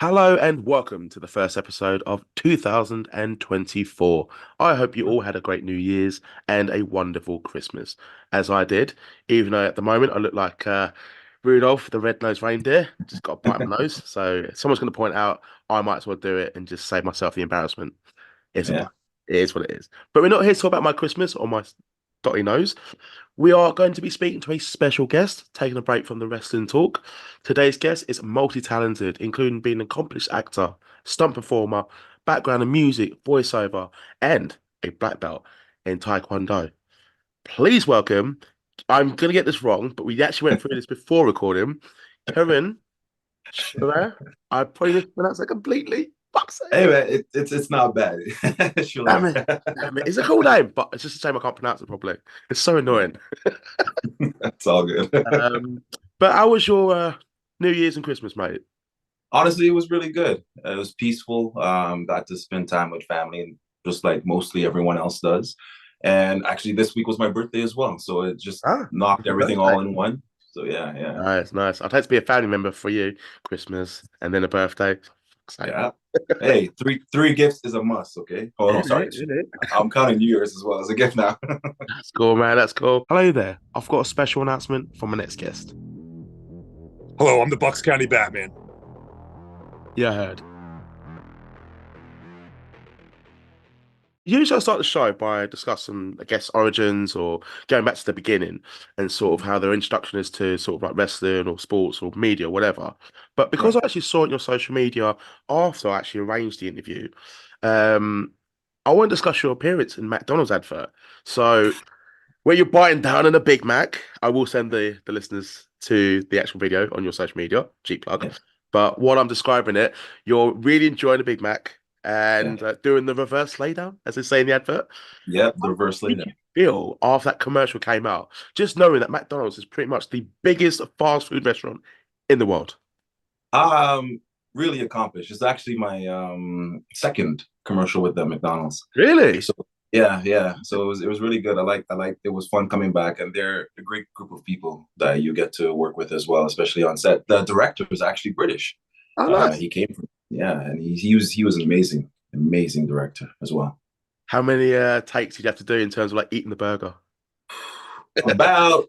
Hello and welcome to the first episode of 2024. I hope you all had a great New Year's and a wonderful Christmas, as I did, even though at the moment I look like Rudolph the red-nosed reindeer. Just got a bite on my nose. So if someone's going to point out, I might as well do it and just save myself the embarrassment. It's a Yeah. bite. It is what it is. But we're not here to talk about my Christmas or my dotty nose. We are going to be speaking to a special guest, taking a break from the wrestling talk. Today's guest is multi-talented, including being an accomplished actor, stunt performer, background in music, voiceover, and a black belt in Taekwondo. Please welcome, I'm going to get this wrong, but we actually went through this before recording, Kerron Schullere. I probably mispronounced that completely. Fuck's sake. Hey man, it's not bad. Damn Schullere. it. Damn it. It's a cool name, but it's just a shame I can't pronounce it properly. It's so annoying. It's all good. Um, but how was your New Year's and Christmas, mate? Honestly, it was really good. It was peaceful. Got to spend time with family, just like mostly everyone else does. And actually, this week was my birthday as well, so it just Ah, knocked happy everything birthday. all in one. So yeah, yeah, Nice, nice. I'd hate to be a family member for you, Christmas and then a birthday. Fuck's sake. yeah. Hey, three gifts is a must. Okay. Oh no, Isn't sorry. it? Isn't it? I'm counting New Year's as well as a gift now. That's cool, man. That's cool. Hello there. I've got a special announcement from my next guest. Hello, I'm the Bucks County Batman. Yeah, I heard. Usually I start the show by discussing, I guess, origins or going back to the beginning and sort of how their introduction is to sort of like wrestling or sports or media, whatever. But because Right. I actually saw it on your social media after I actually arranged the interview, um, I want to discuss your appearance in McDonald's advert. So where you're biting down on a Big Mac, I will send the listeners to the actual video on your social media, cheap plug. Yeah. But while I'm describing it, you're really enjoying the Big Mac Yeah. and doing the reverse laydown, as they say in the advert. Yep. The How reverse did later. you feel after that commercial came out? Just knowing that McDonald's is pretty much the biggest fast food restaurant in the world. Um, Really accomplished. It's actually my second commercial with the McDonald's. Really? So yeah, yeah. So it was really good. I like it was fun coming back, and they're a great group of people that you get to work with as well, especially on set. The director is actually British. Oh, nice. He came from, yeah, and he was an amazing director as well. How many takes did you have to do in terms of like eating the burger? About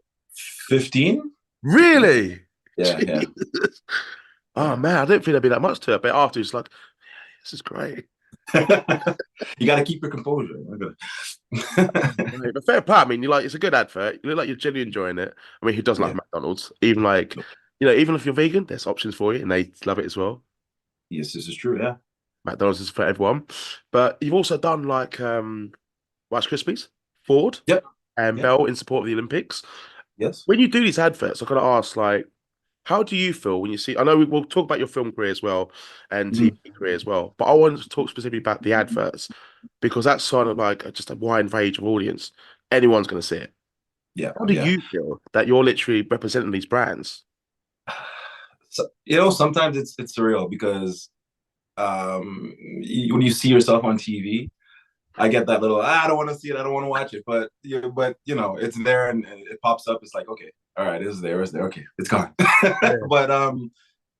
15. 15. Really? Yeah, yeah, Jesus. Oh yeah. man, I didn't think there'd be that much to it, but after it's like, this is great. You got to keep your composure. Right, but fair play. I mean, you like it's a good advert. You look like you're genuinely enjoying it. I mean, who doesn't like Yeah. McDonald's? Even like, even if you're vegan, there's options for you, and they love it as well. Yes, this is true. Yeah. McDonald's is for everyone. But you've also done like Rice Krispies, Ford, Yep. and Yep. Bell in support of the Olympics. Yes. When you do these adverts, I gotta ask, like, how do you feel when you see? I know we'll talk about your film career as well and Mhm. TV career as well, but I want to talk specifically about the adverts because that's sort of like just a wide range of audience. Anyone's going to see it. Yeah. How do Yeah. you feel that you're literally representing these brands? So, sometimes it's surreal because when you see yourself on TV, I get that little I don't want to see it, I don't want to watch it, but it's there and it pops up. It's like, okay, all right, it's there, okay, it's gone. Yeah. But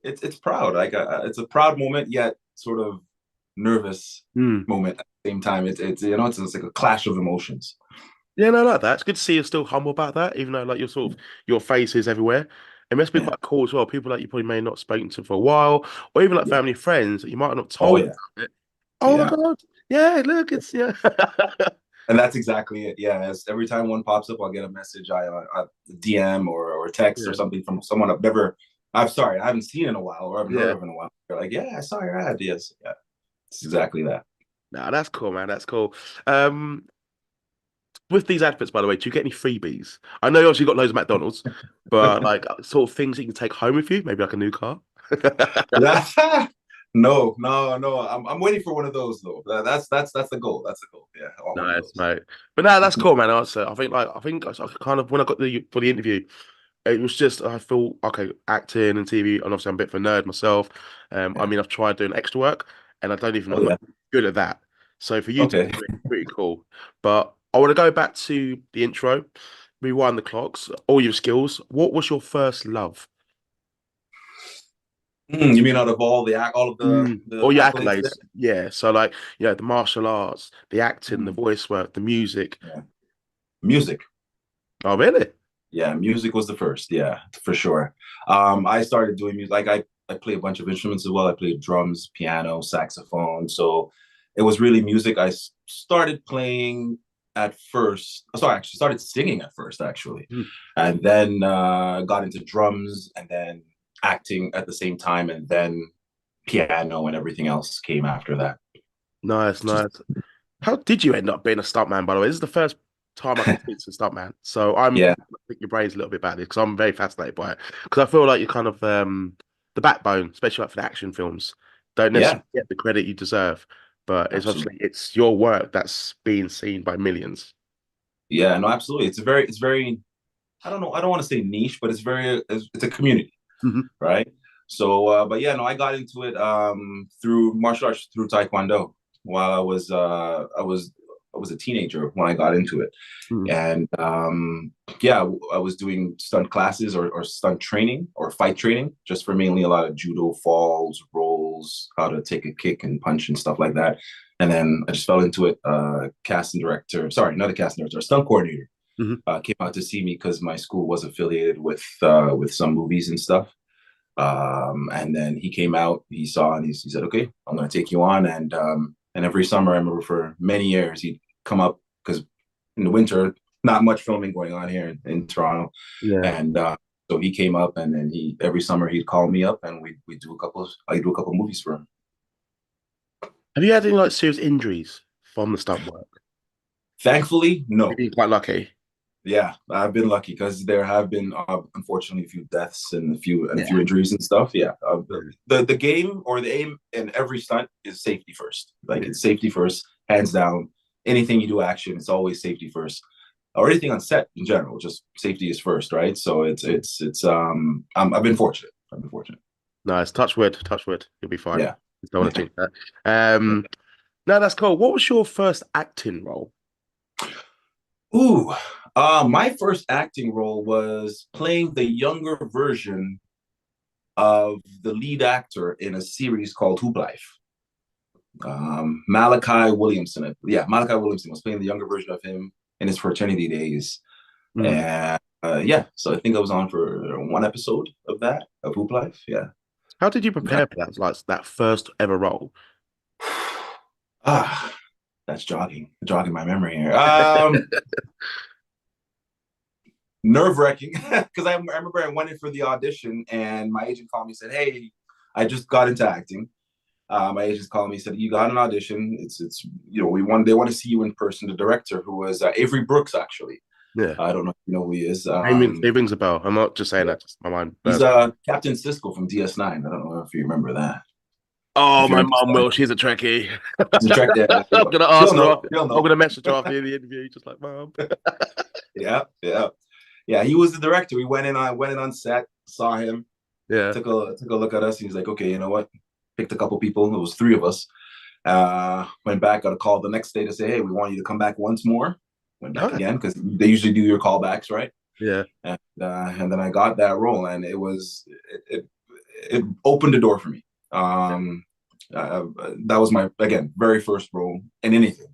it's proud. Like it's a proud moment, yet sort of nervous Hmm. moment at the same time. It's like a clash of emotions. Yeah, no, I like that. It's good to see you're still humble about that, even though like you're sort of your face is everywhere. It must be Yeah, quite cool as well. People that you probably may not have spoken to for a while, or even like yeah. family friends that you might not have Oh told yeah, about it. Oh my yeah. God. Yeah, look, it's yeah. And that's exactly it. Yeah, as every time one pops up, I'll get a message, a DM or text or Yeah. something from someone I'm sorry, I haven't seen in a while or I haven't heard Yeah. of in a while. They're like, yeah, I saw your ad. Yes, yeah, it's exactly that. No, that's cool, man. That's cool. Um, with these adverts, by the way, do you get any freebies? I know you obviously got loads of McDonald's, but like sort of things that you can take home with you, maybe like a new car. Yeah. No, no, no. I'm waiting for one of those though. That's the goal. That's the goal. Yeah, I want one of Nice, those. mate. But no, that's cool, man. Answer. I think I kind of when I got for the interview, it was just I feel okay acting and TV, and obviously I'm a bit of a nerd myself. I Yeah. mean I've tried doing extra work, and I don't even Oh I'm not yeah. good at that. So for you to Okay. do it, pretty cool. But I want to go back to the intro, rewind the clocks, all your skills. What was your first love? You mean out of all of the All your accolades there? accolades, yeah. So like, the martial arts, the acting, the Mm, voice work, the music. yeah. Music. Oh, really? Yeah, music was the first. Yeah, for sure. I started doing music. Like I play a bunch of instruments as well. I played drums, piano, saxophone. So it was really music. Started playing at first. Sorry, I actually started singing at first, actually, Mm. and then got into drums, and then acting at the same time, and then piano and everything else came after that. Nice, Just nice. How did you end up being a stuntman, by the way? This is the first time I can speak to a stuntman. So I'm yeah, gonna pick your brains a little bit about this because I'm very fascinated by it. Because I feel like you're kind of the backbone, especially like for the action films. Don't yeah, necessarily get the credit you deserve, but it's absolutely. obviously it's your work that's being seen by millions. Yeah, no, absolutely. It's very. I don't know. I don't want to say niche, but it's a community. Hmm. Right? So, but yeah, no, I got into it through martial arts, through Taekwondo, while I was a teenager when I got into it, Hmm. and yeah, I was doing stunt classes or stunt training or fight training, just for mainly a lot of judo, falls, rolls, how to take a kick and punch and stuff like that. And then I just fell into it. Casting director, sorry, not a casting director, a stunt coordinator Hmm. came out to see me because my school was affiliated with some movies and stuff. And then he came out, he saw, and he said, "Okay, I'm going to take you on." And every summer, I remember for many years, he'd come up because in the winter, not much filming going on here in Toronto, Yeah. and so he came up, and then he every summer he'd call me up, and we do I do a couple movies for him. Have you had any like serious injuries from the stunt work? Thankfully, You've no. been quite lucky. Yeah, I've been lucky because there have been unfortunately a few deaths and a Yeah. few injuries and stuff. Yeah, Yeah. the game or the aim in every stunt is safety first. Like Yeah. it's safety first, hands down. Anything you do action, it's always safety first. Or anything on set in general, just safety is first, right? So I've been fortunate. I've been fortunate. Nice. Touch wood. Touch wood. You'll be fine. Yeah. Just don't want to jinx that. Um, no, that's cool. What was your first acting role? Ooh, my first acting role was playing the younger version of the lead actor in a series called Hoop Life. Malachi Williamson. Yeah, Malachi Williamson was playing the younger version of him in his fraternity days. Mm. And yeah, so I think I was on for one episode of that, of Hoop Life. Yeah. How did you prepare for that? Like that first ever role? Ah, that's jogging my memory here. Nerve wracking because I remember I went in for the audition and my agent called me and said, "Hey, I just got into acting." My agent called me and said, "You got an audition. It's they want to see you in person." The director, who was Avery Brooks, actually. Yeah. I don't know if you know who he is. It rings a bell. I'm not just saying Yeah, that, just my mind he's burst. Captain Cisco from DS9. I don't know if you remember that. Oh, If you're my into mum Star will. Wars, She's a Trekkie. he's a Trek. Yeah, there you I'm go. gonna He'll ask her. know. He'll I'm know. gonna message her after the interview, just like, mum. Yeah, yeah, yeah. He was the director. We went in on set, saw him, Yeah. took a look at us. He's like, "Okay, you know what?" Picked a couple people. It was three of us. Went back, got a call the next day to say, "Hey, we want you to come back once more." Went back Nice. again because they usually do your callbacks, right? Yeah. And then I got that role, and it opened the door for me. That was my again very first role in anything.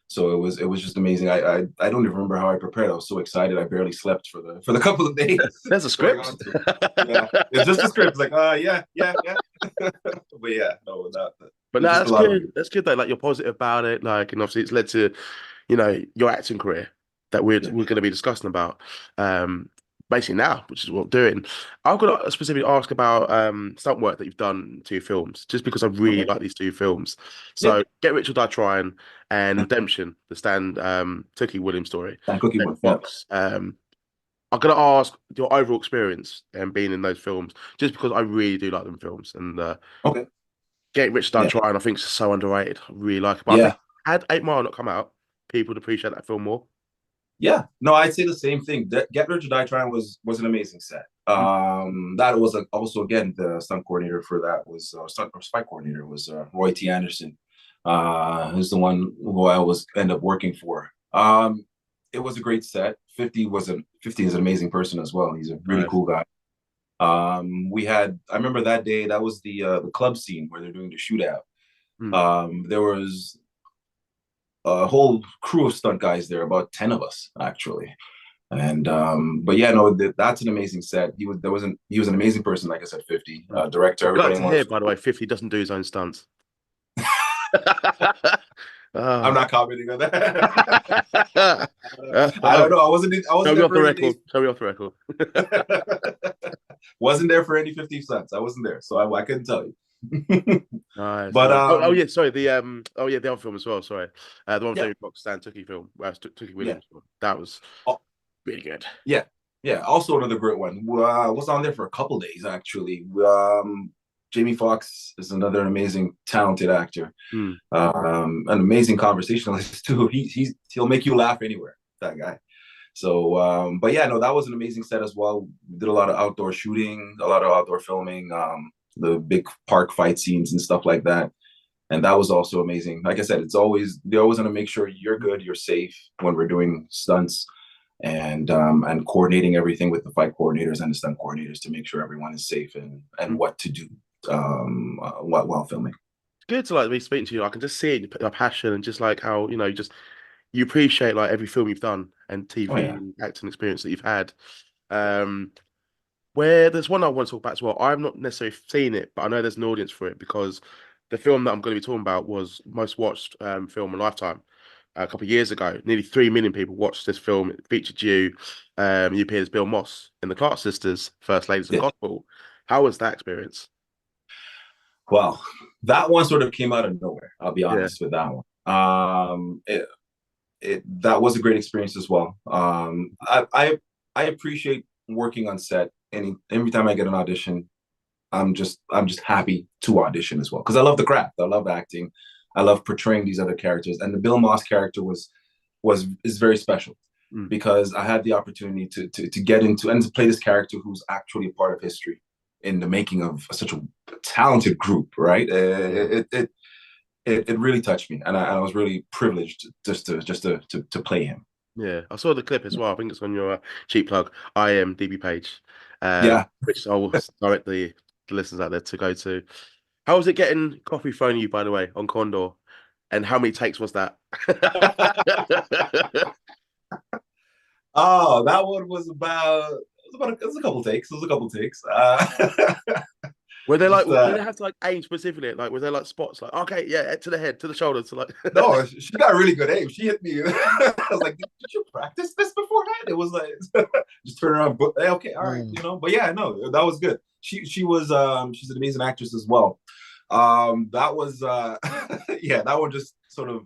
So it was just amazing. I don't even remember how I prepared. I was so excited. I barely slept for the couple of days There's a going script. on to it. Yeah, it's just a script. Like yeah, yeah, yeah. But yeah, no, But no, there's just a that's lot of good. That's good though. Like you're positive about it. Like, and obviously it's led to, your acting career that we're yeah. we're going to be discussing about, basically now, which is what we're doing. I've got to specifically ask about stunt work that you've done to films, just because I really Okay. like these two films. Yeah. So, Get Rich or Die Trying and Redemption, the Stan Tookie Williams story. And Cookie Then one. Yeah. Fox. I'm gonna ask your overall experience and being in those films, just because I really do like them films and. Okay. Get Rich Dad Yeah. Trying, I think, is so underrated. I really like it. But I think Yeah. had 8 Mile not come out, people would appreciate that film more. Yeah. No, I'd say the same thing. Get Rich or Die Trying was an amazing set. Mm. That was also again the stunt coordinator for that was stunt or spy coordinator was Roy T. Anderson. Who's the one who I was end up working for. It was a great set. 50 is an amazing person as well. He's a really Nice. cool guy. I remember that day, that was the club scene where they're doing the shootout. Mm. There was a whole crew of stunt guys there, about 10 of us actually. And but yeah, no, that's an amazing set. He was an amazing person, like I said, 50, director, I'd like everybody to wants. hear, by the way, 50 doesn't do his own stunts. I'm Ah. not commenting on that. Uh, I don't know. I Show wasn't me there off the for any record. days. Show me off the record. Wasn't there for any 50 cents. I wasn't there, so I couldn't tell you. Nice, But nice. Oh yeah, sorry. The other film as well. Sorry, the one yeah, with Foxx Stan Tookie film, Tookie yeah, Williams film. That was oh, really good. yeah, yeah. Also another great one. Was on there for a couple days actually. Jamie Foxx is another amazing, talented actor. Mm. An amazing conversationalist too. He'll make you laugh anywhere. That guy. So, but yeah, no, that was an amazing set as well. We did a lot of outdoor shooting, a lot of outdoor filming, the big park fight scenes and stuff like that. And that was also amazing. Like I said, they always want to make sure you're good, you're safe when we're doing stunts, and coordinating everything with the fight coordinators and the stunt coordinators to make sure everyone is safe and what to do while filming. It's good to like be speaking to you. I can just see it, your passion, and just like how you appreciate like every film you've done and Oh TV yeah. and acting experience that you've had. Um, where there's one I want to talk about as well. I've not necessarily seen it, but I know there's an audience for it because the film that I'm going to be talking about was most watched film in Lifetime a couple of years ago. Nearly 3 million people watched this film. It featured you. You appeared as Bill Moss in the Clark Sisters, First Ladies of Yeah. Gospel. How was that experience? Well, that one sort of came out of nowhere. I'll be Yeah. honest with that one. That was a great experience as well. I appreciate working on set. Every time I get an audition, I'm just happy to audition as well because I love the craft. I love acting. I love portraying these other characters. And the Bill Moss character is very special because I had the opportunity to get into and to play this character who's actually a part of history in the making of such a talented group. Right? It really touched me, and I was really privileged just to play him. Yeah, I saw the clip as well. I think it's on your cheap plug IMDb page, Yeah. which I will direct the listeners out there to go to. How was it getting coffee thrown at you, by the way, on Condor? And how many takes was that? Oh, that one it was a couple takes. It was a couple takes. Were they like, Just, did they have to like aim specifically? Like, was there like spots like, okay, yeah, to the head, to the shoulder, to like. no, she got really good aim. She hit me. I was like, did you practice this beforehand? It was like, just turn around, but hey, okay, all right, But yeah, no, that was good. She was she's an amazing actress as well. That was yeah, that one just sort of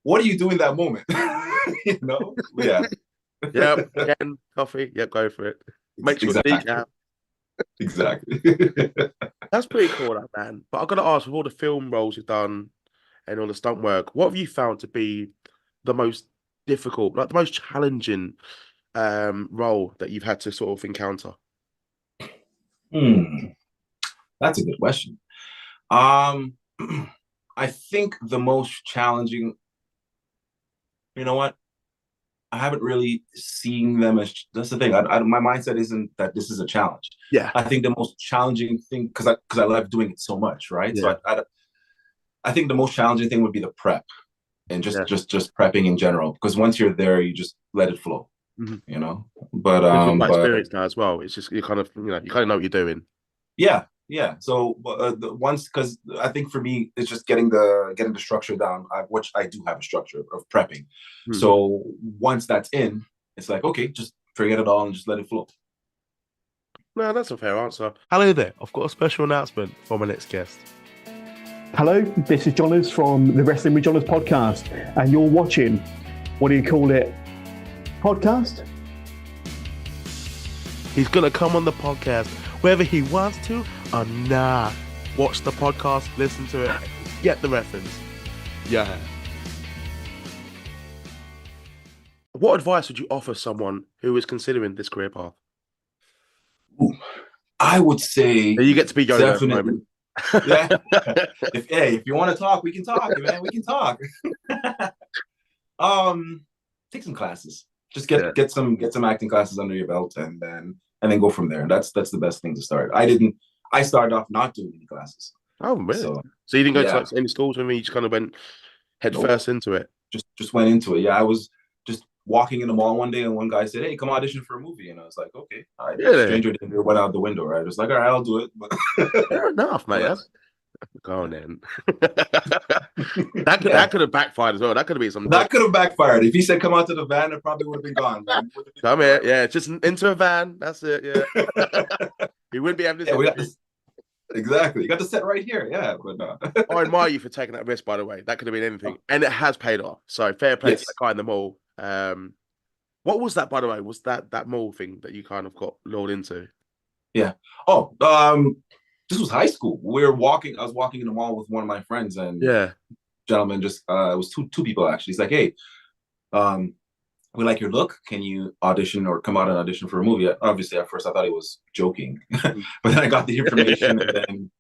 what do you do in that moment? Yeah. Yep, again, coffee. Yep, go for it. Make sure Exactly. decaf. Exactly. That's pretty cool, that man. But I've got to ask, with all the film roles you've done and all the stunt work, what have you found to be the most difficult, like the most challenging role that you've had to sort of encounter? That's a good question. I think the most challenging, you know what? I haven't really seen them as, that's the thing. My mindset isn't that this is a challenge. Yeah. I think the most challenging thing, because I love doing it so much, right? Yeah. So I think the most challenging thing would be the prep and just prepping in general. Because once you're there, you just let it flow, But you've got experience now as well. It's just you kind of know what you're doing. Yeah. So once, because I think for me, it's just getting the structure down, which I do have a structure of prepping. So once that's in, it's like, okay, just forget it all and just let it flow. No, that's a fair answer. Hello there. I've got a special announcement for my next guest. Hello, this is Johners from the Wrestling with Johners podcast, and you're watching, what do you call it, podcast? He's going to come on the podcast whether he wants to or not. Watch the podcast, listen to it, get the reference. Yeah. What advice would you offer someone who is considering this career path? Ooh, I would say you get to be going at the moment. Yeah. If you want to talk, we can talk, man. We can talk. Take some classes. Just get some acting classes under your belt, and and then go from there. That's the best thing to start. I started off not doing any classes. Oh, really? So So you didn't go to yeah, like any schools with me? You just kind of went head nope. first into it. Just went into it. Yeah, I was just walking in the mall one day, and one guy said, "Hey, come audition for a movie." And I was like, "Okay." Really? Stranger danger went out the window. Right, I was like, "All right, I'll do it." But, Fair enough, mate. but That's go on then. yeah, that could have backfired as well. That could have been some that dodgy. could have backfired. If he said, "Come out to the van," it probably would have been gone, man. Would have been Come gone here, right yeah, just into a van. That's it, yeah. away. You wouldn't be having this Yeah, we got interview. this exactly. You got the set right here. Yeah, but no. I admire you for taking that risk, by the way. That could have been anything, and it has paid off. So fair play to that Yes. guy in the mall. What was that, by the way? Was that mall thing that you kind of got lured into? Yeah. Oh, this was high school. We were walking. I was walking in the mall with one of my friends, and Yeah, gentleman just it was two people actually. He's like, "Hey, um, we like your look. Can you audition or come out and audition for a movie?" Obviously, at first I thought he was joking, but then I got the information and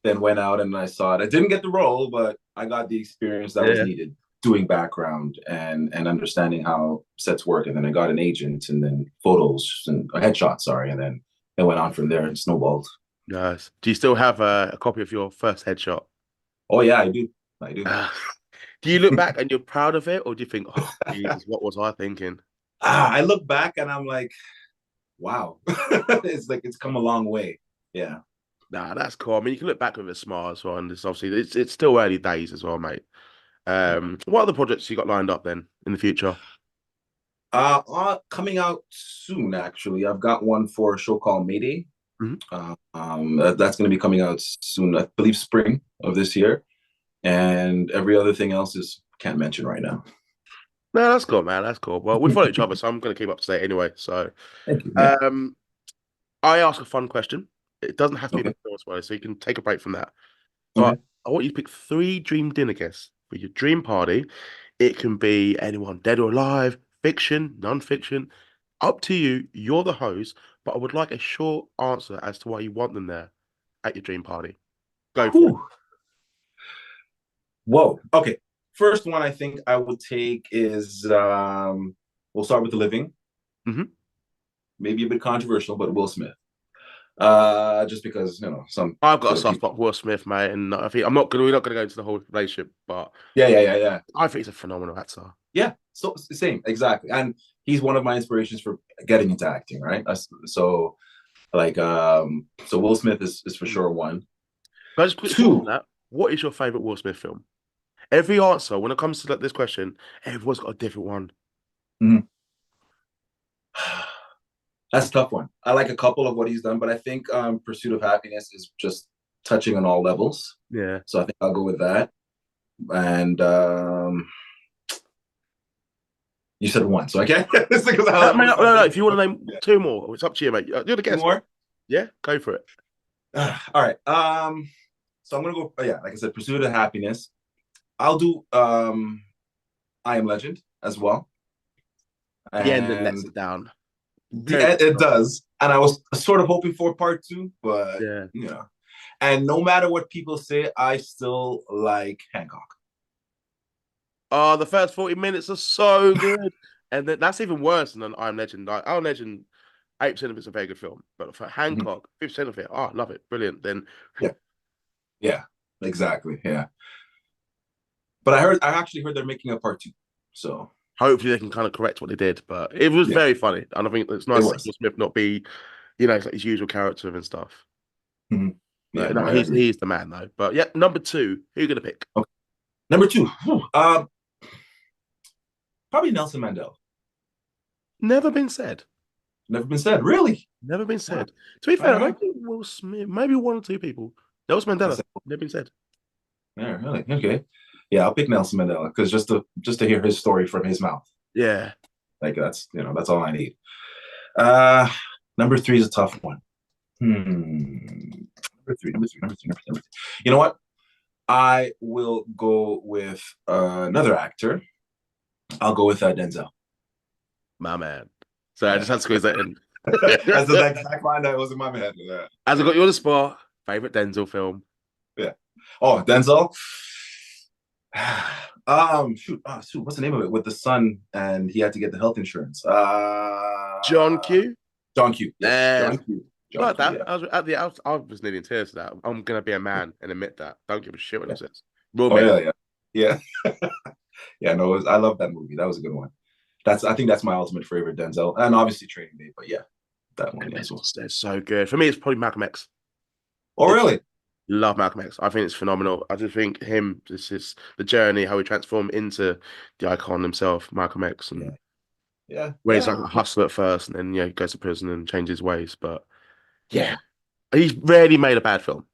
then went out and I saw it. I didn't get the role, but I got the experience that was yeah. needed doing background and understanding how sets work. And then I got an agent and then photos and a headshot, sorry, and then it went on from there and snowballed. Nice. Do you still have a copy of your first headshot? Oh yeah, I do. I do. Do you look back and you're proud of it, or do you think, oh, Jesus, what was I thinking? I look back and I'm like, wow. It's like it's come a long way. Yeah. Nah, that's cool. I mean, you can look back with a smile as well, and it's obviously it's still early days as well, mate. What other projects you got lined up then in the future? Coming out soon, actually. I've got one for a show called Mayday. Mhm. That's going to be coming out soon, I believe spring of this year. And every other thing else is can't mention right now. No, that's cool, man. That's cool. Well, we follow each other, so I'm going to keep up to date anyway. So, Thank you. Yeah. I ask a fun question. It doesn't have to be Okay. McDonald's way, so you can take a break from that. Okay. But I want you to pick 3 dream dinner guests for your dream party. It can be anyone, dead or alive, fiction, non-fiction. Up to you. You're the host, but I would like a short answer as to why you want them there at your dream party. Go for it. Whew. Whoa. Okay. First one I think I would take is we'll start with the living. Mhm. Maybe a bit controversial, but Will Smith. Just because some I've got a for the soft people. spot for Will Smith, mate, and I think we're not gonna go into the whole relationship, but Yeah. I think he's a phenomenal actor. Yeah. So same, exactly. And he's one of my inspirations for getting into acting, right? So like so Will Smith is for sure one. Can I just quickly pause on Two. that? What is your favorite Will Smith film? Every answer, when it comes to this question, everyone's got a different one. Mhm. That's a tough one. I like a couple of what he's done, but I think Pursuit of Happiness is just touching on all levels. Yeah. So I think I'll go with that. And you said one, so I can't. It's because I No, was no, like, if you want to name 2 more, it's up to you, mate. You're the two guest. more. Yeah, go for it. All right. So I'm gonna go. Yeah, like I said, Pursuit of Happiness. I'll do I Am Legend as well. The ending lets And it down. it does. And I was sort of hoping for part 2, but Yeah. And no matter what people say, I still like Hancock. Oh, the first 40 minutes are so good. And that's even worse than I Am Legend. Like, I Am Legend, 8% of it's a very good film. But for Mhm. Hancock, 50% of it, oh, I love it. Brilliant. Then Yeah, exactly. Yeah. But I actually heard they're making a part 2. So hopefully they can kind of correct what they did. But it was yeah, very funny. And I think it's it nice to see was. Will Smith not be, it's like his usual character and stuff. Mhm. Yeah, No, no, I he's agree. he's the man though. But yeah, number 2, who you gonna pick? Okay. Number 2, probably Nelson Mandela. Never been said. Never been said. Really? Never been Wow. said. To be fair, I All right. don't think Will Smith, maybe 1 or 2 people. Nelson Mandela, never been said. Yeah, really? Okay. Yeah, I'll pick Nelson Mandela because just to hear his story from his mouth. Yeah. Like that's all I need. Uh Number 3 is a tough one. Number three. You know what? I will go with another actor. I'll go with Denzel. My man. So I Yeah. just had to squeeze that in. That's the exact line that was in my head. Yeah. As I got you on the spot, favorite Denzel film. Yeah. Oh, Denzel. Shoot, what's the name of it? With the son, and he had to get the health insurance. John Q. John Q. Yes, Yeah, John Q. John like Q. that. Yeah. I was nearly in tears to that. I'm gonna be a man and admit that. Don't give a shit what it says. Real Oh men. yeah, yeah, yeah. Yeah. No, I love that movie. That was a good one. I think that's my ultimate favorite Denzel, and obviously Training Day. But yeah, that one. Yeah, as well. It's so good. For me, it's probably Malcolm X. Oh It, really? love Malcolm X. I think it's phenomenal. I just think him, this is the journey, how he transformed into the icon himself, Malcolm X, Yeah, and yeah, where he's yeah, like a hustler at first, and then he goes to prison and changes his ways. But yeah. yeah, he's rarely made a bad film.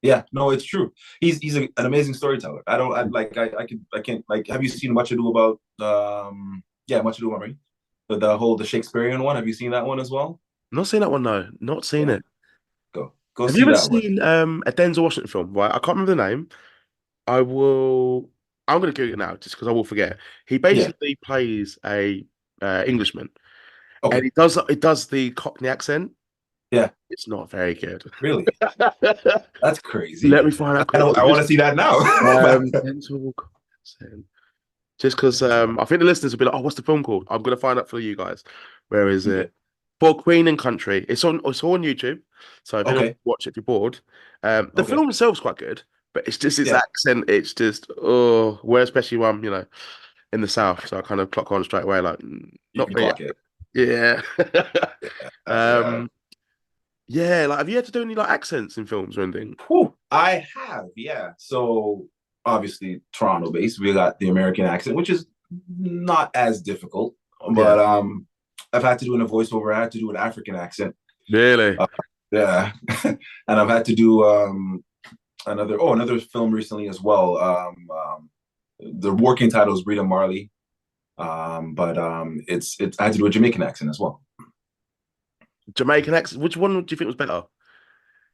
Yeah, no, it's true. An amazing storyteller. I can't like. Have you seen Much Ado About Much Ado About Rain? The Shakespearean one. Have you seen that one as well? Not seen that one, no. Not seen Yeah, it. go Have you see ever that one. seen a Denzel Washington film? Right, I can't remember the name. I will. I'm gonna Google it now, just because I will forget. He Yeah. basically plays a Englishman, and Okay. it does the Cockney accent. Yeah. It's not very good. Really? That's crazy. Let me find out I quickly. want to see that now. Denzel Cockney accent. Just because I think the listeners will be like, "Oh, what's the film called?" I'm gonna find out for you guys. Where is Okay. it? For Queen and Country. It's on YouTube. So if anyone Okay. watch it, if you're bored, the Okay. film itself's quite good, but it's just his Yeah. accent. It's just where especially when I'm in the south, so I kind of clock on straight away. Like not You very clock it. yeah. Yeah. um yeah, like have you had to do any like accents in films or anything? Whew, I have, yeah. So obviously Toronto based, we got the American accent, which is not as difficult. Yeah. But I've had to do in a voiceover. I had to do an African accent. Really? Uh, yeah, and I've had to do another film recently as well. The working title is Rita Marley, but it's I had to do a Jamaican accent as well. Jamaican accent. Which one do you think was better?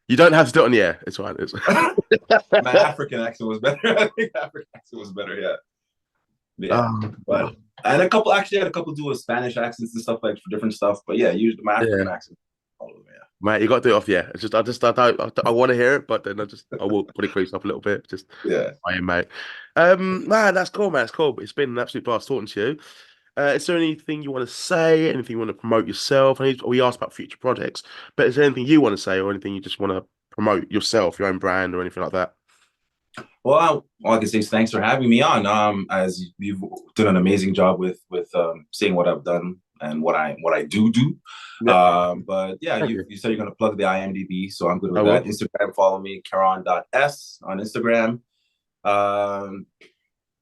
You don't have to do it on the air. It's fine. It's My African accent was better. I think African accent was better. Yeah. Yeah, Oh, but and a couple actually had a couple do a Spanish accents and stuff like for different stuff. But yeah, usually my yeah. African accent, all of them. Mate, you got to do it off, yeah. It's just, I want to hear it, but then I will put it crease up a little bit. Just, Yeah, I am, mate. Man, that's cool, man. It's cool. It's been an absolute blast talking to you. Is there anything you want to say? Anything you want to promote yourself? We asked about future projects, but is there anything you want to say or anything you just want to promote yourself, your own brand or anything like that? Well, all I can say is thanks for having me on. As you've done an amazing job with seeing what I've done and what I do. Yeah, But yeah, thank you you. you said you're gonna plug the IMDb, so I'm good I with that. will. Instagram, follow me, Kerron.s on Instagram. Um,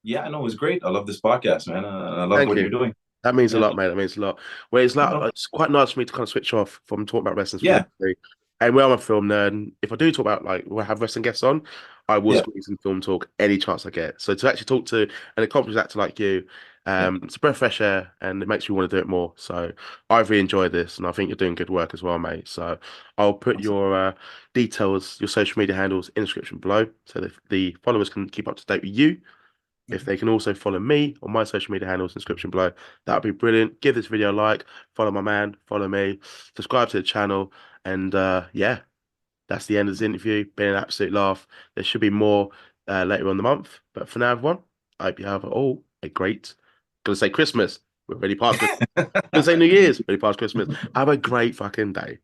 yeah, no, it was great. I love this podcast, man. I love Thank what you're you. doing. That means a Yeah, lot, mate. That means a lot. Well, it's like no, it's quite nice for me to kind of switch off from talking about wrestling yeah, specifically. And where I'm a film nerd, and if I do talk about like we'll have wrestling guests on, I will yeah, squeeze in film talk any chance I get. So to actually talk to an accomplished actor like you, yeah. it's a breath of fresh air, and it makes me want to do it more. So I've really enjoyed this, and I think you're doing good work as well, mate. So I'll put Awesome. your details, your social media handles in the description below, so that the followers can keep up to date with you. If they can also follow me on my social media handles in the description below, that would be brilliant. Give this video a like, follow my man, follow me, subscribe to the channel, and yeah, that's the end of this interview. Been an absolute laugh. There should be more later on the month, but for now, everyone, I hope you have all a great. Gonna say Christmas. We're already past Christmas. Gonna say New Year's. Already past Christmas. Have a great fucking day.